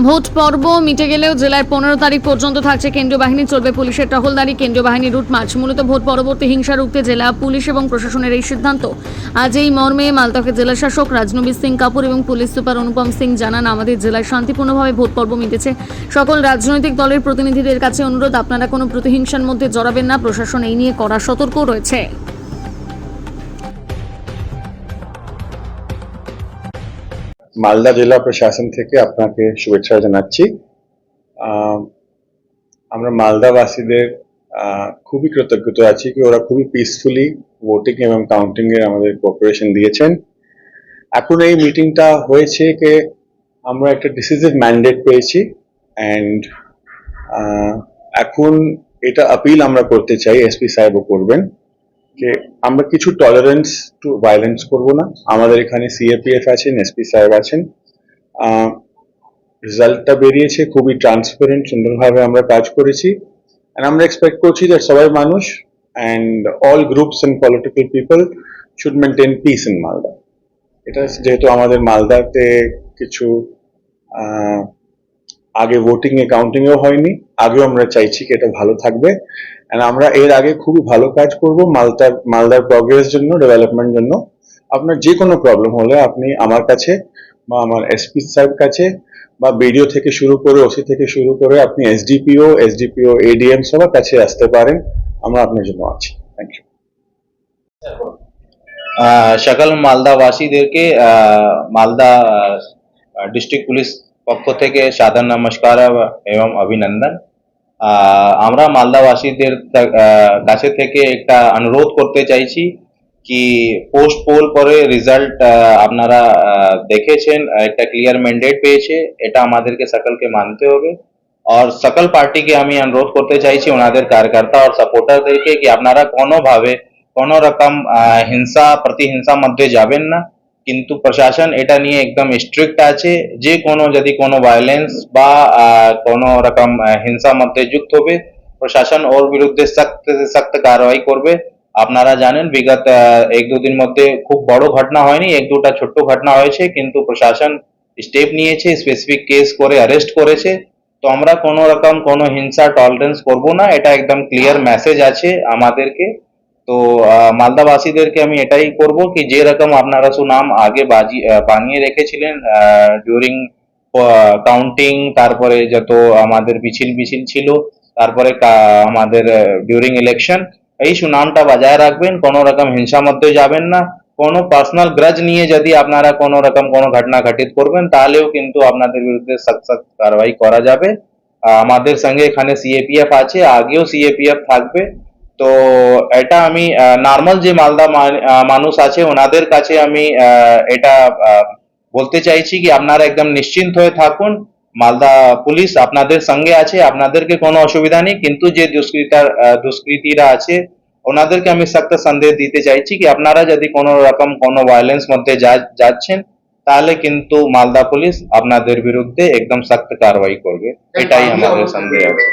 Vote পর্ব মিটে গেলেও জেলার 15 তারিখ পর্যন্ত থাকছে কেন্দ্রীয় বাহিনী, চলবে পুলিশের টহলদারি। কেন্দ্রীয় বাহিনীর রুট মার্চ মূলত ভোট পরবর্তী হিংসা রুখতে জেলা পুলিশ এবং প্রশাসনের এই সিদ্ধান্ত। আজ এই মর্মে মালদহের জেলা শাসক রাজনবীর সিং কাপুর এবং পুলিশ সুপার অনুপম সিং জানান, আমাদের জেলায় শান্তিপূর্ণভাবে ভোট পর্ব মিটেছে। সকল রাজনৈতিক দলের প্রতিনিধিদের কাছে অনুরোধ, আপনারা কোনো প্রতিহিংসার মধ্যে জড়াবেন না। প্রশাসন এই নিয়ে কড়া সতর্ক রয়েছে। মালদা জেলা প্রশাসন থেকে আপনাকে শুভেচ্ছা জানাচ্ছি। আমরা মালদাবাসীদের খুবই কৃতজ্ঞ আছি কি ওরা খুবই পিসফুলি ভোটিং এবং কাউন্টিং এর আমাদের কোঅপারেশন দিয়েছেন। এখন এই মিটিংটা হয়েছে যে আমরা একটা ডিসিসিভ ম্যান্ডেট পেয়েছি এন্ড এখন এটা আপিল আমরা করতে চাই, এসপি সাহেবও করবেন, যে আমরা কিছু টলারেন্স টু ভায়োলেন্স করব না। আমাদের এখানে সিএপিএফ আছেন, এসপি সাহেব আছেন। রেজাল্টটা বেরিয়েছে খুবই ট্রান্সপারেন্ট, সুন্দরভাবে আমরা কাজ করেছি। এন্ড আমরা এক্সপেক্ট করছি যে সবাই মানুষ and all groups and political people should maintain peace in Malda. এটা যেহেতু আমাদের মালদাতে কিছু আগে ভোটিং এ কাউন্টিং এও হয়নি, আগেও আমরা চাইছি কি এটা ভালো থাকবে। এন্ড আমরা এর আগে খুবই ভালো কাজ করব মালদার প্রগ্রেস জন্য, ডেভেলপমেন্ট জন্য। আপনার যে কোনো প্রবলেম হলে আপনি আমার কাছে বা আমার এসপি সাহেব কাছে বা বিডিও থেকে শুরু করে ওসি থেকে শুরু করে আপনি এসডিপিও এডিএম সবার কাছে আসতে পারেন। আমরা আপনার জন্য আছি। Thank you. সকল মালদাবাসীদেরকে মালদা ডিস্ট্রিক্ট পুলিশ পক্ষ থেকে সাদর নমস্কার এবং অভিনন্দন। আমরা মালদাবাসীদের কাছে থেকে একটা অনুরোধ করতে চাইছি কি পোস্ট পোল পরে রেজাল্ট আপনারা দেখেছেন, একটা ক্লিয়ার ম্যান্ডেট পেয়েছে, এটা আমাদেরকে সকলকে মানতে হবে। আর সকল পার্টিকে আমি অনুরোধ করতে চাইছি ওনাদের কার্যকর্তা আর সাপোর্টারদেরকে কি আপনারা কোনোভাবে কোনো রকম হিংসা প্রতিহিংসা মধ্যে যাবেন না। কিন্তু প্রশাসন এটা নিয়ে একদম স্ট্রিক্ট আছে, যে কোনো যদি কোনো ভায়োলেন্স বা কোনো রকম হিংসা মধ্যে যুক্ত হবে প্রশাসন ওর বিরুদ্ধে সখ্ত কার্যবাই করবে। আপনারা জানেন বিগত এক দুদিন মধ্যে খুব বড় ঘটনা হয়নি, এক দুটা ছোট্ট ঘটনা হয়েছে, কিন্তু প্রশাসন স্টেপ নিয়েছে, স্পেসিফিক কেস করে অ্যারেস্ট করেছে। তো আমরা কোনো রকম কোনো হিংসা টলারেন্স করব না, এটা একদম ক্লিয়ার মেসেজ আছে আমাদেরকে। তো মালদাবাসীদেরকে আমি এটাই করব কি যে রকম আপনারা সুনাম আগে বানিয়ে রেখেছিলেন ডিউরিং কাউন্টিং, তারপরে যত আমাদের মিছিল ছিল, তারপরে আমাদের ডিউরিং ইলেকশন, এই সুনামটা বজায় রাখবেন, কোনো রকম হিংসা মধ্যে যাবেন না। কোনো পার্সোনাল গ্রাজ নিয়ে যদি আপনারা কোনো রকম কোনো ঘটনা ঘটিত করবেন তাহলেও কিন্তু আপনাদের বিরুদ্ধে সখ্ত কার্যবাই করা যাবে। আমাদের সঙ্গে এখানে সিএপিএফ আছে, আগেও সিএপিএফ থাকবে। তো এটা আমি নরমাল যে মালদা মানুষ আছে ওনাদের কাছে আমি এটা বলতে চাইছি কি আপনারা একদম নিশ্চিন্ত হয়ে থাকুন, মালদা পুলিশ আপনাদের সঙ্গে আছে, আপনাদেরকে কোনো অসুবিধা নেই। কিন্তু যে দুষ্কৃতীরা আছে ওনাদেরকে আমি সখ্ত সন্দেশ দিতে চাইছি কি আপনারা যদি কোনো রকম কোনো ভায়োলেন্স মধ্যে যাচ্ছেন তাহলে কিন্তু মালদা পুলিশ আপনাদের বিরুদ্ধে একদম সখ্ত কার্যবাই করবে, এটাই আমাদের সন্দেহ আছে।